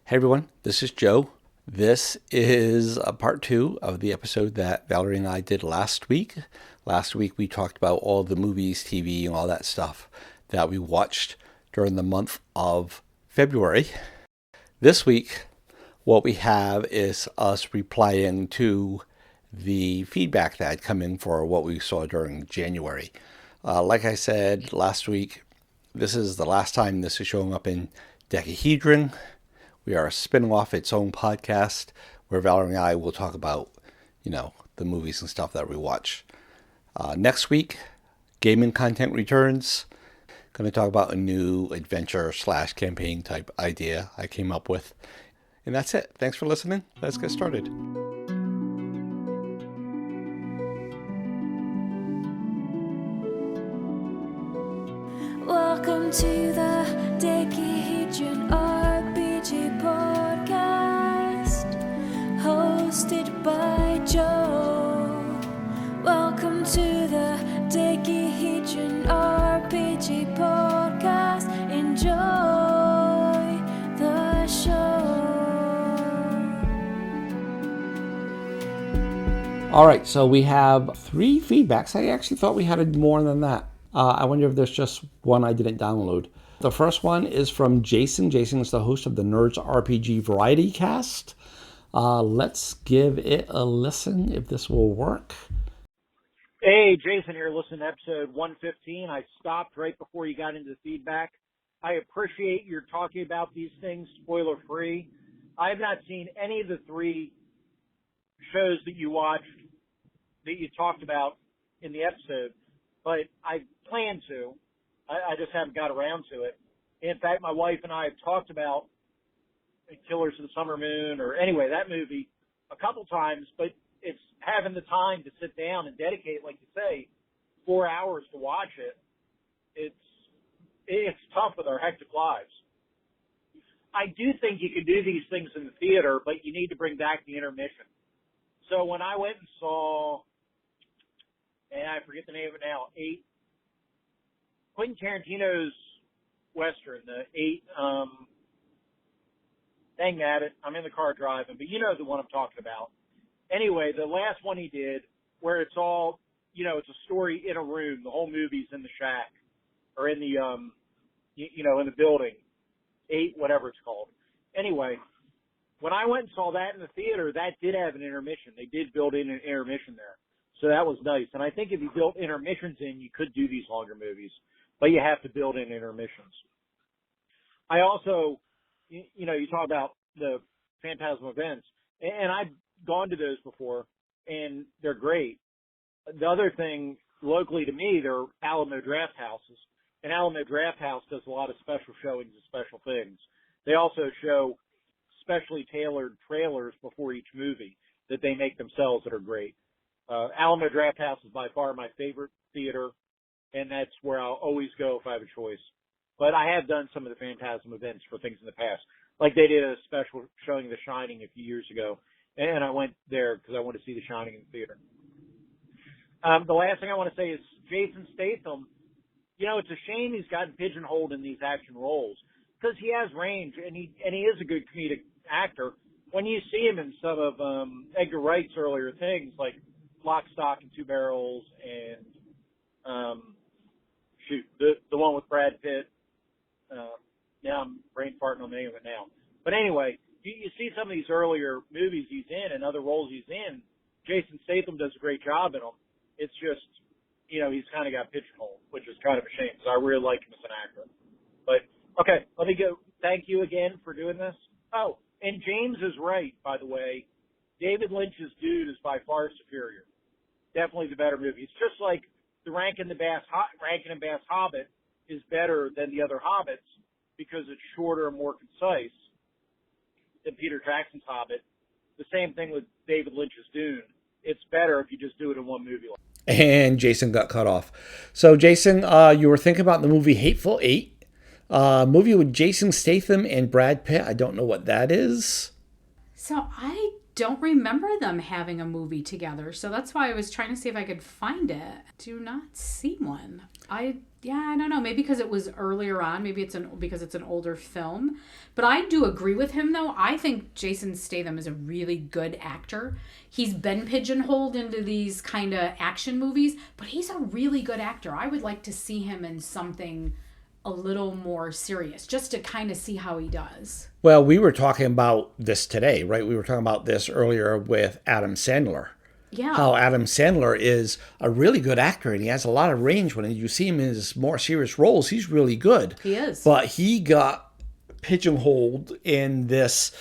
Hey everyone, this is Joe. This is a part 2 of the episode that Valerie and I did last week. Last week we talked about all the movies, TV, and all that stuff that we watched during the month of February. This week, what we have is us replying to the feedback that had come in for what we saw during January. Like I said last week, this is the last time this is showing up in Decahedron. We are spinning off its own podcast where Valerie and I will talk about, the movies and stuff that we watch. Next week, gaming content returns. Going to talk about a new adventure / campaign type idea I came up with. And that's it. Thanks for listening. Let's get started. Welcome to the Decahedron RPG podcast, hosted by Joe. Welcome to the Decahedron RPG podcast. Enjoy the show. All right, so we have 3 feedbacks. I actually thought we had more than that. I wonder if there's just one I didn't download. The first one is from Jason. Jason is the host of the Nerds RPG Variety Cast. Let's give it a listen if this will work. Hey, Jason here. Listen to episode 115. I stopped right before you got into the feedback. I appreciate your talking about these things spoiler-free. I have not seen any of the 3 shows that you watched, that you talked about in the episode, but I plan to. I just haven't got around to it. In fact, my wife and I have talked about Killers of the Summer Moon, or anyway, that movie a couple times, but it's having the time to sit down and dedicate, like you say, 4 hours to watch it. It's tough with our hectic lives. I do think you can do these things in the theater, but you need to bring back the intermission. So when I went and saw, and I forget the name of it now, Quentin Tarantino's Western, the 8, dang at it, I'm in the car driving, but you know the one I'm talking about. Anyway, the last one he did, where it's all, it's a story in a room, the whole movie's in the shack, or in the, in the building, 8, whatever it's called. Anyway, when I went and saw that in the theater, that did have an intermission. They did build in an intermission there. So that was nice. And I think if you built intermissions in, you could do these longer movies, but you have to build in intermissions. I also, you talk about the Phantasm events, and I've gone to those before, and they're great. The other thing, locally to me, they're Alamo Draft Houses, and Alamo Draft House does a lot of special showings and special things. They also show specially tailored trailers before each movie that they make themselves that are great. Alamo Draft House is by far my favorite theater, and that's where I'll always go if I have a choice. But I have done some of the Phantasm events for things in the past. Like they did a special showing of The Shining a few years ago, and I went there because I wanted to see The Shining in the theater. The last thing I want to say is Jason Statham. It's a shame he's gotten pigeonholed in these action roles because he has range, and he is a good comedic actor. When you see him in some of Edgar Wright's earlier things, like Lock, Stock, and Two Barrels, and the one with Brad Pitt. Now I'm brain farting on the name of it now. But anyway, you see some of these earlier movies he's in and other roles he's in. Jason Statham does a great job in them. It's just, he's kind of got pigeonholed, which is kind of a shame because I really like him as an actor. But, okay, let me go. Thank you again for doing this. Oh, and James is right, by the way. David Lynch's Dude is by far superior. Definitely the better movie. It's just like the Rankin and Bass Hobbit is better than the other Hobbits because it's shorter and more concise than Peter Jackson's Hobbit. The same thing with David Lynch's Dune. It's better if you just do it in one movie. And Jason got cut off. So, Jason, you were thinking about the movie Hateful Eight, movie with Jason Statham and Brad Pitt. I don't know what that is. So I don't remember them having a movie together, so that's why I was trying to see if I could find it. Do not see one. Yeah, I don't know. Maybe because it was earlier on. Maybe because it's an older film. But I do agree with him, though. I think Jason Statham is a really good actor. He's been pigeonholed into these kind of action movies, but he's a really good actor. I would like to see him in something a little more serious, just to kind of see how he does. Well, we were talking about this today, right? We were talking about this earlier with Adam Sandler. Yeah. How Adam Sandler is a really good actor, and he has a lot of range. When you see him in his more serious roles, he's really good. He is. But he got pigeonholed in this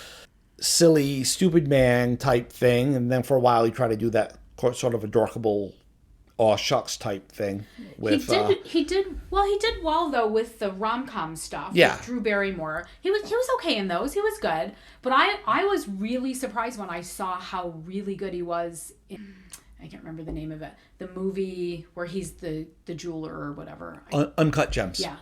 silly, stupid man type thing, and then for a while he tried to do that sort of adorable, aw shucks type thing. With, he did well though with the rom-com stuff. Yeah. With Drew Barrymore. He was okay in those. He was good. But I was really surprised when I saw how really good he was in, I can't remember the name of it, the movie where he's the jeweler or whatever. Uncut Gems. Yeah,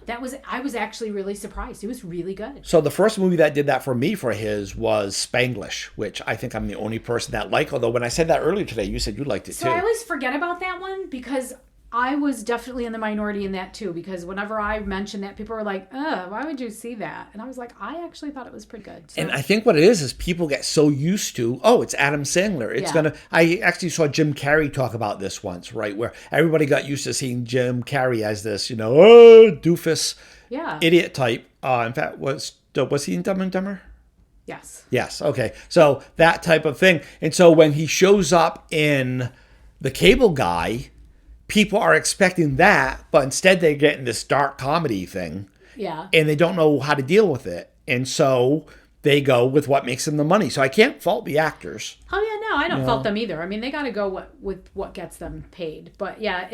I was actually really surprised. He was really good. So the first movie that did that for me for his was Spanglish, which I think I'm the only person that liked. Although when I said that earlier today, you said you liked it too. So I always forget about that one because I was definitely in the minority in that too, because whenever I mentioned that, people were like, why would you see that? And I was like, I actually thought it was pretty good. So. And I think what it is people get so used to, it's Adam Sandler. I actually saw Jim Carrey talk about this once, right? Where everybody got used to seeing Jim Carrey as this, doofus, idiot type. In fact, was he in Dumb and Dumber? Yes. Yes. Okay. So that type of thing. And so when he shows up in The Cable Guy, people are expecting that, but instead they're getting this dark comedy thing. Yeah. And they don't know how to deal with it. And so they go with what makes them the money. So I can't fault the actors. Oh, yeah, no, I don't fault them either. I mean, they got to go with what gets them paid. But yeah,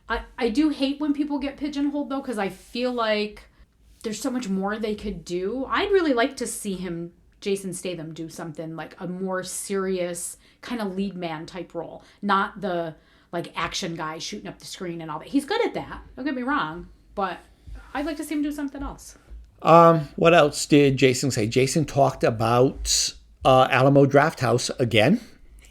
I do hate when people get pigeonholed, though, because I feel like there's so much more they could do. I'd really like to see Jason Statham, do something like a more serious kind of lead man type role, not the like action guy shooting up the screen and all that. He's good at that. Don't get me wrong, but I'd like to see him do something else. What else did Jason say? Jason talked about Alamo Drafthouse again.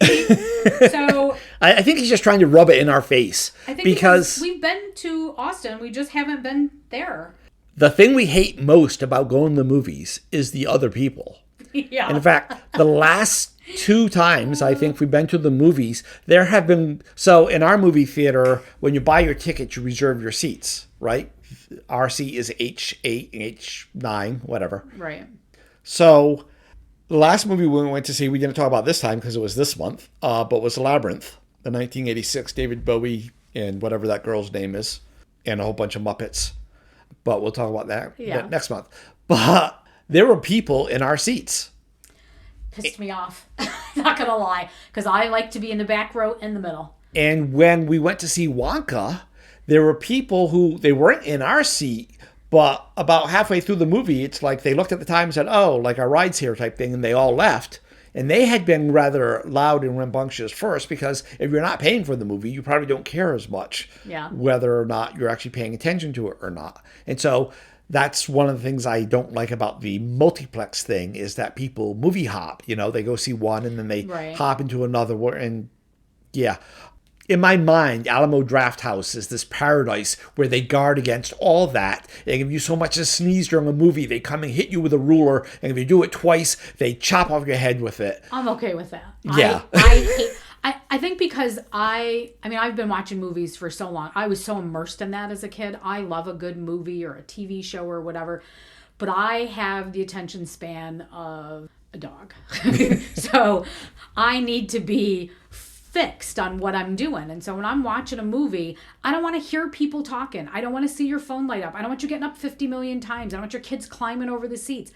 So I think he's just trying to rub it in our face. I think because we've been to Austin, we just haven't been there. The thing we hate most about going to the movies is the other people. Yeah. And in fact, the last 2 times I think we've been to the movies, there have been, so in our movie theater, when you buy your ticket, you reserve your seats, right? Our seat is H8, H9, whatever. Right. So the last movie we went to see, we didn't talk about this time because it was this month, but was Labyrinth, the 1986 David Bowie and whatever that girl's name is, and a whole bunch of Muppets. But we'll talk about that next month. But there were people in our seats. Pissed me off. Not gonna lie, because I like to be in the back row in the middle. And when we went to see Wonka, there were people who, they weren't in our seat, but about halfway through the movie, it's like they looked at the time and said, like our ride's here type thing, and they all left. And they had been rather loud and rambunctious first, because if you're not paying for the movie, you probably don't care as much whether or not you're actually paying attention to it or not. And so that's one of the things I don't like about the multiplex thing, is that people movie hop. They go see one and then they hop into another one. And in my mind, Alamo Drafthouse is this paradise where they guard against all that. And if you so much as sneeze during a movie, they come and hit you with a ruler. And if you do it twice, they chop off your head with it. I'm okay with that. Yeah. I think because I've been watching movies for so long. I was so immersed in that as a kid. I love a good movie or a TV show or whatever. But I have the attention span of a dog. So I need to be fixed on what I'm doing. And so when I'm watching a movie, I don't want to hear people talking. I don't want to see your phone light up. I don't want you getting up 50 million times. I don't want your kids climbing over the seats.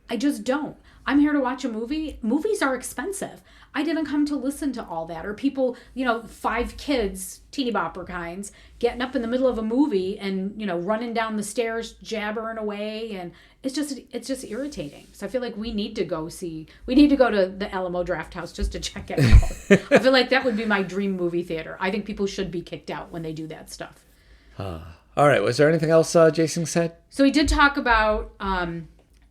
I just don't. I'm here to watch a movie. Movies are expensive. I didn't come to listen to all that. Or people, 5 kids, teeny bopper kinds, getting up in the middle of a movie and, running down the stairs, jabbering away. And it's just irritating. So I feel like we need to go to the Alamo Drafthouse just to check it out. I feel like that would be my dream movie theater. I think people should be kicked out when they do that stuff. All right. Was there anything else Jason said? So he did talk about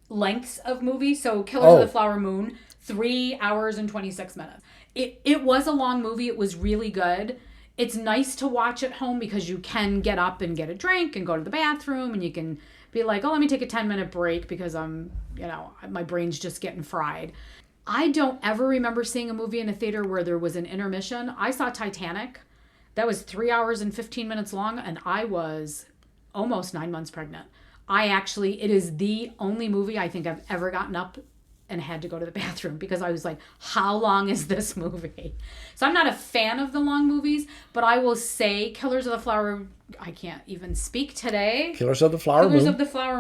lengths of movies. So Killers of the Flower Moon, 3 hours and 26 minutes. It was a long movie. It was really good. It's nice to watch at home because you can get up and get a drink and go to the bathroom, and you can be like, oh, let me take a 10-minute break because my brain's just getting fried. I don't ever remember seeing a movie in a theater where there was an intermission. I saw Titanic. That was 3 hours and 15 minutes long, and I was almost 9 months pregnant. It is the only movie I think I've ever gotten up and had to go to the bathroom because I was like, how long is this movie? So I'm not a fan of the long movies, but I will say Killers of the Flower, I can't even speak today. Killers of the Flower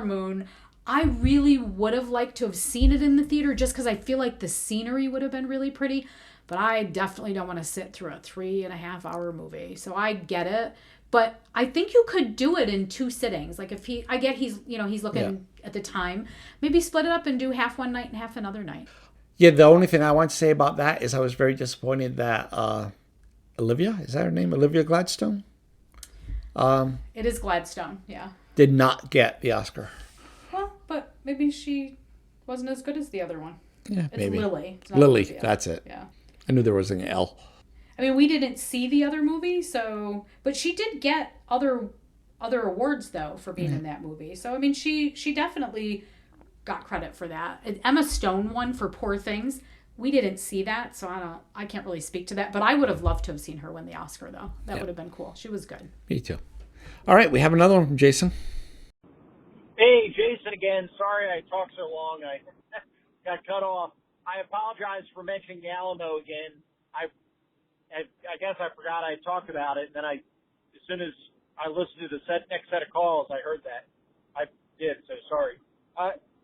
Moon. I really would have liked to have seen it in the theater just because I feel like the scenery would have been really pretty, but I definitely don't want to sit through a 3.5-hour movie. So I get it. But I think you could do it in 2 sittings. Like if he's looking at the time, maybe split it up and do half one night and half another night. Yeah, the only thing I want to say about that is I was very disappointed that Olivia, is that her name? Olivia Gladstone? It is Gladstone, yeah. Did not get the Oscar. Well, but maybe she wasn't as good as the other one. Yeah, it's maybe. Lily. It's not Lily, Olivia. that's it. Yeah. I knew there was an L. I mean, we didn't see the other movie, but she did get other awards though for being in that movie. So I mean, she definitely got credit for that. Emma Stone won for Poor Things. We didn't see that, so I can't really speak to that. But I would have loved to have seen her win the Oscar though. That would have been cool. She was good. Me too. All right, we have another one from Jason. Hey, Jason again. Sorry I talked so long. I got cut off. I apologize for mentioning the Alamo again. I guess I forgot I talked about it, and then as soon as I listened to the next set of calls, I heard that. I did, so sorry.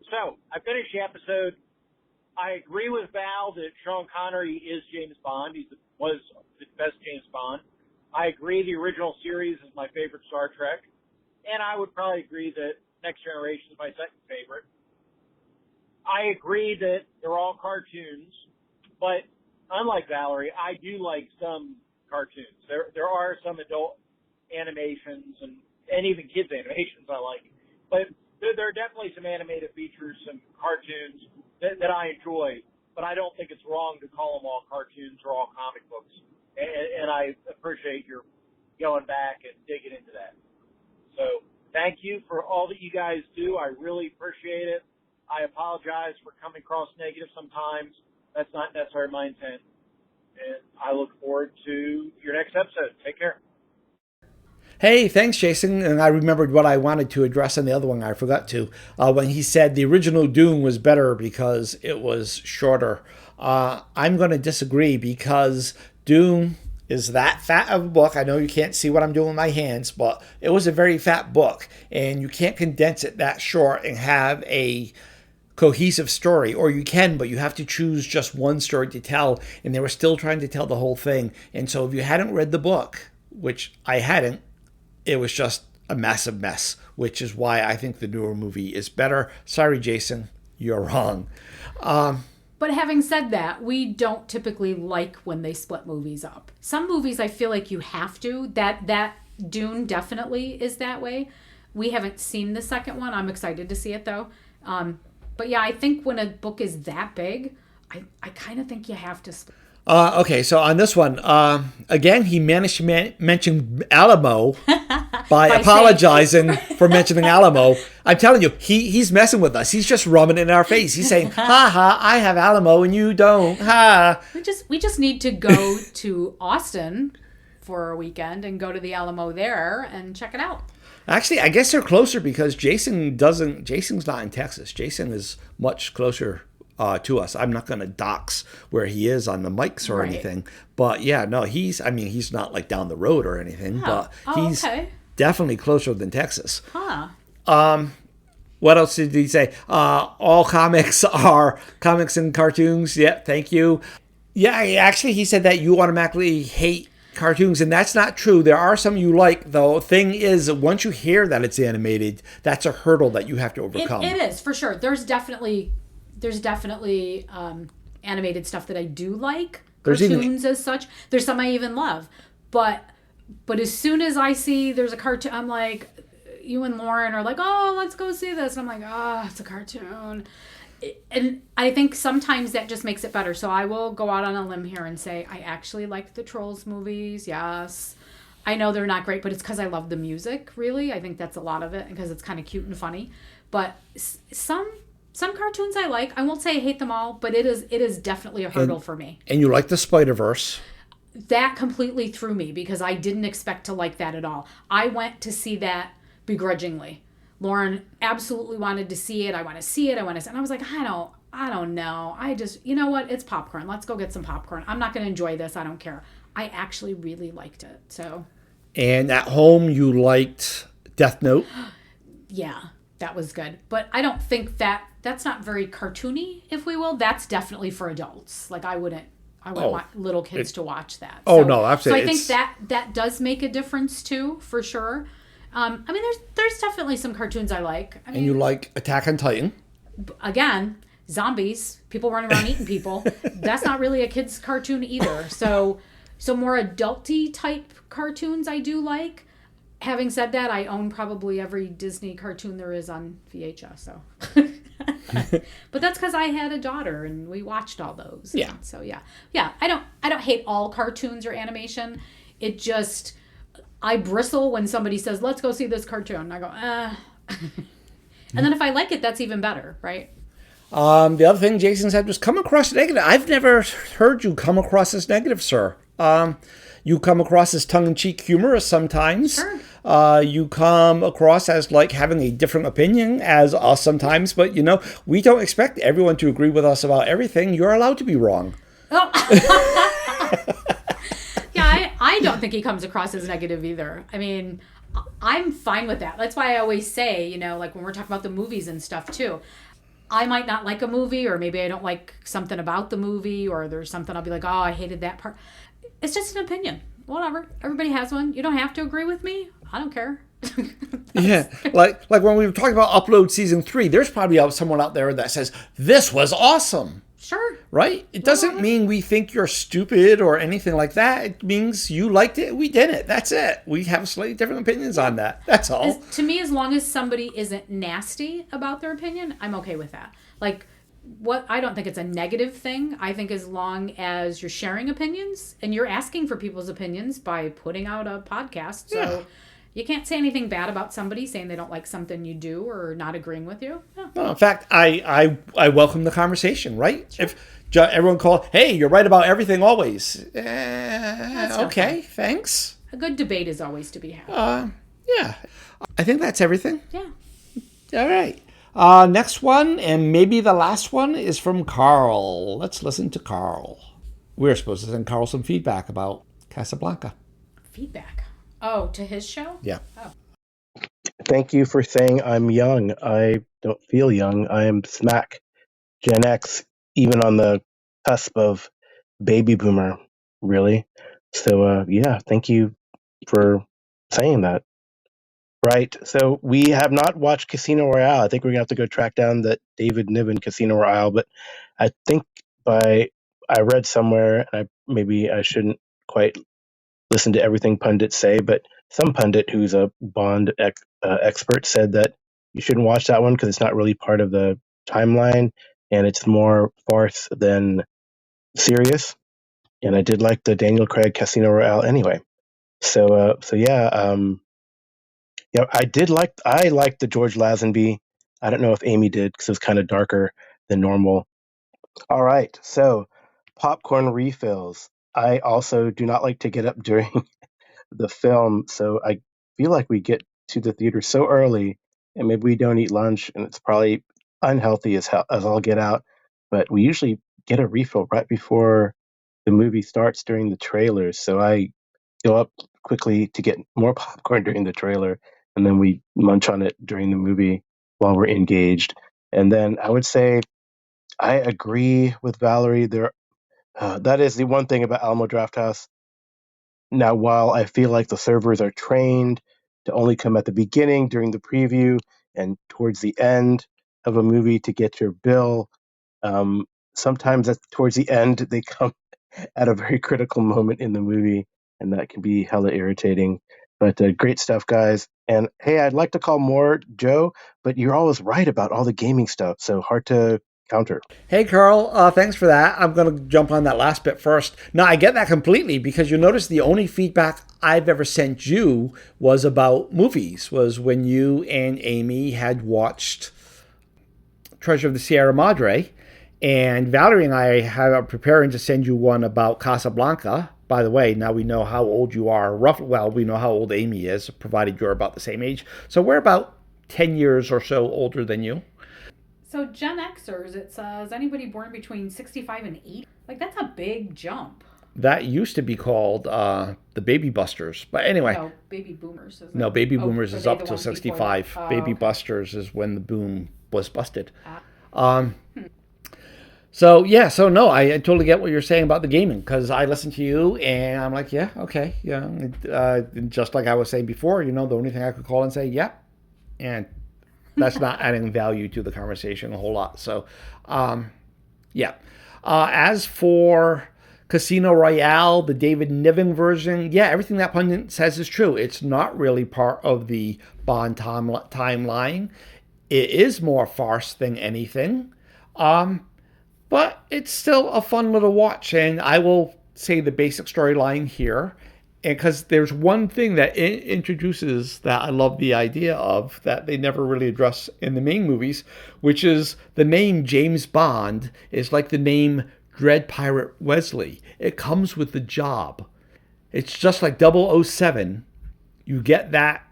So I finished the episode. I agree with Val that Sean Connery is James Bond. Was the best James Bond. I agree the original series is my favorite Star Trek, and I would probably agree that Next Generation is my second favorite. I agree that they're all cartoons, but unlike Valerie, I do like some cartoons. There are some adult animations and even kids animations I like, but there are definitely some animated features, some cartoons that I enjoy. But I don't think it's wrong to call them all cartoons or all comic books. And I appreciate your going back and digging into that. So thank you for all that you guys do. I really appreciate it. I apologize for coming across negative sometimes. That's not necessarily my intent. And I look forward to your next episode. Take care. Hey, thanks, Jason. And I remembered what I wanted to address on the other one. I forgot to. When he said the original Dune was better because it was shorter. I'm going to disagree because Dune is that fat of a book. I know you can't see what I'm doing with my hands, but it was a very fat book. And you can't condense it that short and have a cohesive story, or you can, but you have to choose just one story to tell, and they were still trying to tell the whole thing. And so if you hadn't read the book, which I hadn't, it was just a massive mess, which is why I think the newer movie is better. Sorry, Jason, you're wrong. But having said that, we don't typically like when they split movies up. Some movies I feel like you have to. That Dune definitely is that way. We haven't seen the second one. I'm excited to see it though. But yeah, I think when a book is that big, I kind of think you have to split. Okay, so on this one, again, he managed to mention Alamo by apologizing for mentioning Alamo. I'm telling you, he's messing with us. He's just rubbing it in our face. He's saying, ha ha, I have Alamo and you don't. Ha. We just need to go to Austin for a weekend and go to the Alamo there and check it out. Actually, I guess they're closer because Jason's not in Texas. Jason is much closer to us. I'm not going to dox where he is on the mics or anything. But yeah, no, he's not like down the road or anything, but he's definitely closer than Texas. Huh. What else did he say? All comics are comics and cartoons. Yeah, thank you. Yeah, actually, he said that you automatically hate cartoons, and that's not true. There are some you like, though. Thing is, once you hear that it's animated, that's a hurdle that you have to overcome. It is, for sure. There's definitely animated stuff that I do like. Cartoons as such. There's some I even love. But as soon as I see there's a cartoon, I'm like, you and Lauren are like, oh, let's go see this. And I'm like, oh, it's a cartoon. And I think sometimes that just makes it better. So I will go out on a limb here and say I actually liked the Trolls movies. Yes. I know they're not great, but it's because I love the music. Really, I think that's a lot of it, because it's kind of cute and funny. But some cartoons I like. I won't say I hate them all, but it is definitely a hurdle for me. And you like the Spider-Verse. That completely threw me because I didn't expect to like that at all. I went to see that begrudgingly. Lauren absolutely wanted to see it. I want to see it. And I was like, I don't know. I just, you know what? It's popcorn. Let's go get some popcorn. I'm not going to enjoy this. I don't care. I actually really liked it. So. And at home, you liked Death Note. Yeah, that was good. But I don't think that's not very cartoony, if we will. That's definitely for adults. Like I wouldn't want little kids to watch that. Oh, no, absolutely. So I think that does make a difference too, for sure. I mean, there's definitely some cartoons I like. I mean, and you like Attack on Titan. Again, zombies, people running around eating people. That's not really a kid's cartoon either. So more adulty type cartoons I do like. Having said that, I own probably every Disney cartoon there is on VHS. So, but that's because I had a daughter and we watched all those. Yeah. And so yeah. I don't hate all cartoons or animation. It just I bristle when somebody says, "Let's go see this cartoon." And I go, And then if I like it, that's even better, right? The other thing Jason said was come across negative. I've never heard you come across as negative, sir. You come across as tongue-in-cheek humorous sometimes. Sure. You come across as like having a different opinion as us sometimes. But, we don't expect everyone to agree with us about everything. You're allowed to be wrong. Oh. Yeah, I don't think he comes across as negative either. I mean, I'm fine with that. That's why I always say, like when we're talking about the movies and stuff too, I might not like a movie, or maybe I don't like something about the movie, or there's something I'll be like, oh, I hated that part. It's just an opinion. Whatever. Everybody has one. You don't have to agree with me. I don't care. Yeah. Like when we were talking about Upload Season 3, there's probably someone out there that says, this was awesome. Sure. Right? It doesn't mean we think you're stupid or anything like that. It means you liked it, we didn't. That's it. We have slightly different opinions on that. That's all. To me, as long as somebody isn't nasty about their opinion, I'm okay with that. Like, I don't think it's a negative thing. I think as long as you're sharing opinions and you're asking for people's opinions by putting out a podcast. So you can't say anything bad about somebody saying they don't like something you do or not agreeing with you. No, in fact, I welcome the conversation, right? Sure. If everyone called, hey, you're right about everything always. Okay, thanks. A good debate is always to be had. Yeah. I think that's everything. Yeah. All right. Next one, and maybe the last one, is from Carl. Let's listen to Carl. We're supposed to send Carl some feedback about Casablanca. Feedback? Oh, to his show? Yeah. Oh. Thank you for saying I'm young. I don't feel young. I am smack Gen X, even on the cusp of baby boomer, really. So, thank you for saying that. Right. So we have not watched Casino Royale. I think we're going to have to go track down that David Niven Casino Royale. But I think I read somewhere, and maybe I shouldn't quite listen to everything pundits say, but some pundit who's a Bond expert said that you shouldn't watch that one because it's not really part of the timeline, and it's more farce than serious. And I did like the Daniel Craig Casino Royale anyway. So I liked the George Lazenby. I don't know if Amy did because it was kind of darker than normal. All right, so popcorn refills. I also do not like to get up during the film, so I feel like we get to the theater so early, and maybe we don't eat lunch, and it's probably unhealthy as I'll get out. But we usually get a refill right before the movie starts during the trailers, so I go up quickly to get more popcorn during the trailer, and then we munch on it during the movie while we're engaged. And then I would say I agree with Valerie. That is the one thing about Alamo Drafthouse. Now, while I feel like the servers are trained to only come at the beginning during the preview and towards the end of a movie to get your bill, sometimes towards the end they come at a very critical moment in the movie, and that can be hella irritating. But great stuff, guys. And hey, I'd like to call more Joe, but you're always right about all the gaming stuff, so hard to counter. Hey, Carl, thanks for that. I'm going to jump on that last bit first. Now, I get that completely because you notice the only feedback I've ever sent you was about movies, was when you and Amy had watched Treasure of the Sierra Madre. And Valerie and I are preparing to send you one about Casablanca. By the way, now we know how old you are. Well, we know how old Amy is, provided you're about the same age. So we're about 10 years or so older than you. So Gen Xers, it says anybody born between 65 and 80. Like, that's a big jump. That used to be called the Baby Busters. But anyway. No, Baby Boomers. Isn't No, it? Baby Boomers is they up the till ones before 65. that? Oh, Baby okay. Busters is when the boom was busted. So, yeah, so no, I totally get what you're saying about the gaming, because I listen to you and I'm like, yeah, okay, yeah. Just like I was saying before, the only thing I could call and say, yeah, and that's not adding value to the conversation a whole lot. So, yeah. As for Casino Royale, the David Niven version, yeah, everything that pundit says is true. It's not really part of the Bond timeline. It is more farce than anything. But it's still a fun little watch, and I will say the basic storyline here, because there's one thing that it introduces that I love the idea of that they never really address in the main movies, which is the name James Bond is like the name Dread Pirate Wesley. It comes with the job. It's just like 007. You get that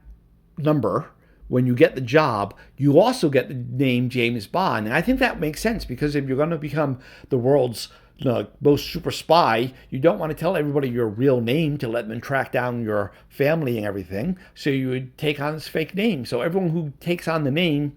number. When you get the job, you also get the name James Bond. And I think that makes sense, because if you're going to become the world's most super spy, you don't want to tell everybody your real name to let them track down your family and everything. So you would take on this fake name. So everyone who takes on the name,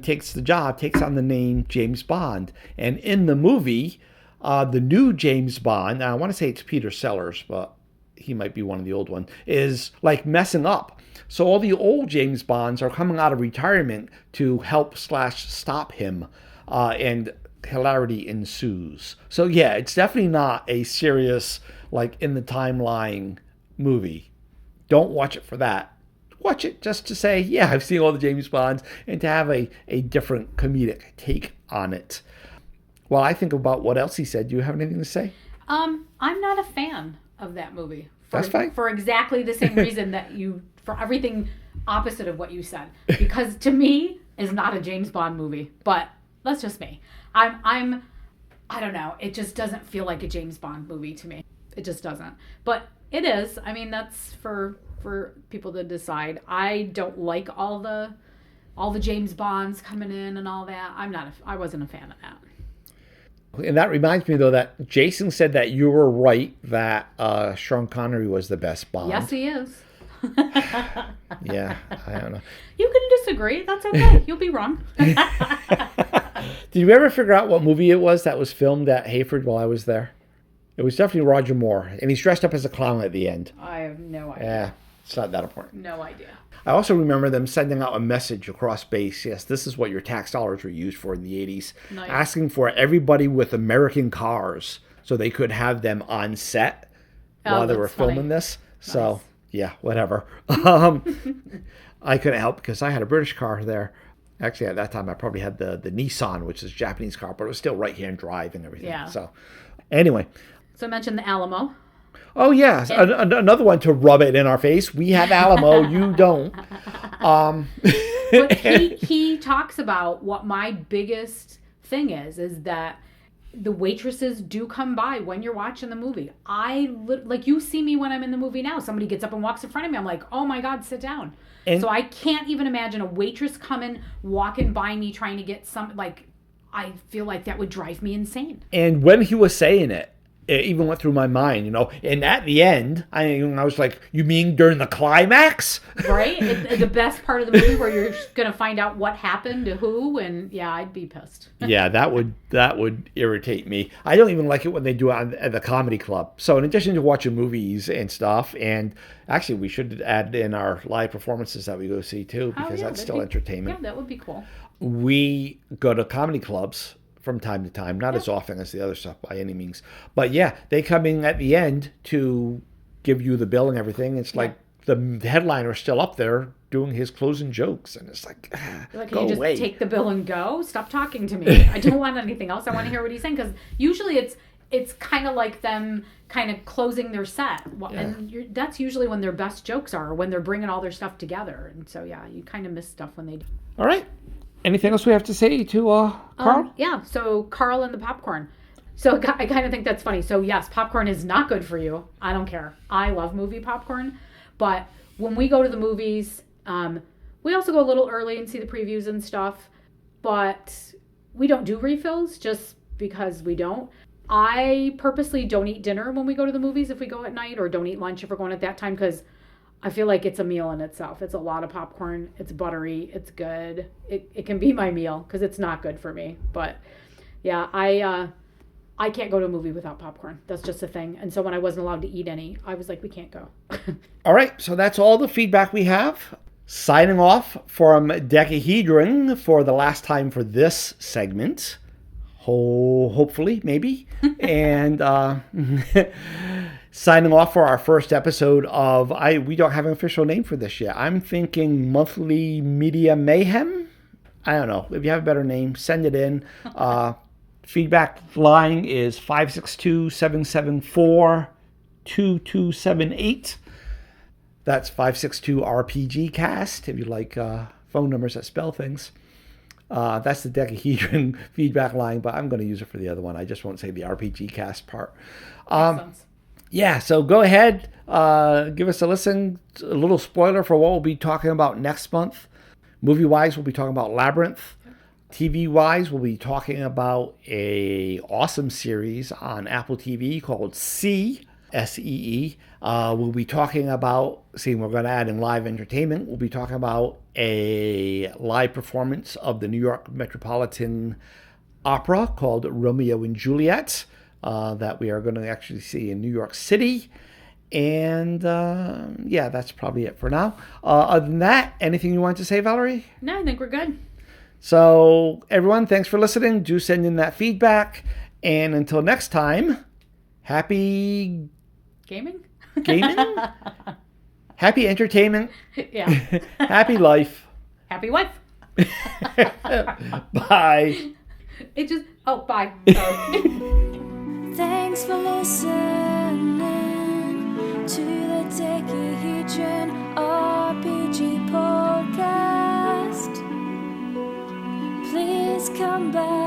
takes the job, takes on the name James Bond. And in the movie, the new James Bond, I want to say it's Peter Sellers, but he might be one of the old ones, is like messing up. So all the old James Bonds are coming out of retirement to help / stop him, and hilarity ensues. So yeah, it's definitely not a serious, like, in the timeline movie. Don't watch it for that. Watch it just to say, yeah, I've seen all the James Bonds, and to have a different comedic take on it. Well, I think about what else he said. Do you have anything to say? I'm not a fan of that movie. That's fine. For exactly the same reason that for everything opposite of what you said. Because to me, it's not a James Bond movie. But that's just me. I don't know. It just doesn't feel like a James Bond movie to me. It just doesn't. But it is. That's for people to decide. I don't like all the James Bonds coming in and all that. I wasn't a fan of that. And that reminds me, though, that Jason said that you were right that Sean Connery was the best Bond. Yes, he is. Yeah, I don't know. You can disagree. That's okay. You'll be wrong. Did you ever figure out what movie it was that was filmed at Hayford while I was there? It was definitely Roger Moore, and he's dressed up as a clown at the end. I have no idea. Yeah, it's not that important. No idea. I also remember them sending out a message across base. Yes, this is what your tax dollars were used for in the 80s. Nice. Asking for everybody with American cars so they could have them on set while they were filming this. Nice. So, yeah, whatever. I couldn't help because I had a British car there. Actually, at that time, I probably had the Nissan, which is a Japanese car, but it was still right-hand drive and everything. Yeah. So, anyway. So I mentioned the Alamo. Oh, yeah. Another one to rub it in our face. We have Alamo. You don't. But he talks about what my biggest thing is that the waitresses do come by when you're watching the movie. Like, you see me when I'm in the movie now. Somebody gets up and walks in front of me. I'm like, oh my God, sit down. So I can't even imagine a waitress walking by me trying to get some, like, I feel like that would drive me insane. And when he was saying it even went through my mind, and at the end, I was like, you mean during the climax? Right? The best part of the movie where you're going to find out what happened to who, and yeah, I'd be pissed. Yeah, that would irritate me. I don't even like it when they do it at the comedy club. So in addition to watching movies and stuff, and actually we should add in our live performances that we go see too, because that's still entertainment. Yeah, that would be cool. We go to comedy clubs from time to time, not as often as the other stuff by any means. But yeah, they come in at the end to give you the bill and everything. It's like the headliner is still up there doing his closing jokes, and it's like, Like, can go you just away. take the bill and go? Stop talking to me. I don't want anything else. I want to hear what he's saying, because usually it's kind of like them kind of closing their set, and that's usually when their best jokes are, when they're bringing all their stuff together. And so you kind of miss stuff when they do. All right. Anything else we have to say to Carl? Yeah. So Carl and the popcorn. So I kind of think that's funny. So yes, popcorn is not good for you. I don't care. I love movie popcorn, but when we go to the movies, we also go a little early and see the previews and stuff, but we don't do refills just because we don't. I purposely don't eat dinner when we go to the movies if we go at night, or don't eat lunch if we're going at that time, because I feel like it's a meal in itself. It's a lot of popcorn. It's buttery. It's good. It can be my meal because it's not good for me. But yeah, I can't go to a movie without popcorn. That's just a thing. And so when I wasn't allowed to eat any, I was like, we can't go. All right. So that's all the feedback we have. Signing off from Decahedron for the last time for this segment. Hopefully, maybe. And signing off for our first episode of, we don't have an official name for this yet. I'm thinking Monthly Media Mayhem. I don't know. If you have a better name, send it in. Feedback line is 562-774-2278. That's 562-RPG-CAST if you like phone numbers that spell things. That's the Decahedron feedback line, but I'm going to use it for the other one. I just won't say the RPG-CAST part. Yeah, so go ahead, give us a listen. A little spoiler for what we'll be talking about next month. Movie-wise, we'll be talking about Labyrinth. TV-wise, we'll be talking about a awesome series on Apple TV called See, S-E-E. We'll be talking about, we're going to add in live entertainment. We'll be talking about a live performance of the New York Metropolitan Opera called Romeo and Juliet that we are going to actually see in New York City. And that's probably it for now. Other than that, anything you want to say, Valerie? No, I think we're good. So, everyone, thanks for listening. Do send in that feedback. And until next time, happy Gaming? Happy entertainment. Yeah. Happy life. Happy wife. Bye. Bye. Sorry. Thanks for listening to the Decahedron RPG podcast. Please come back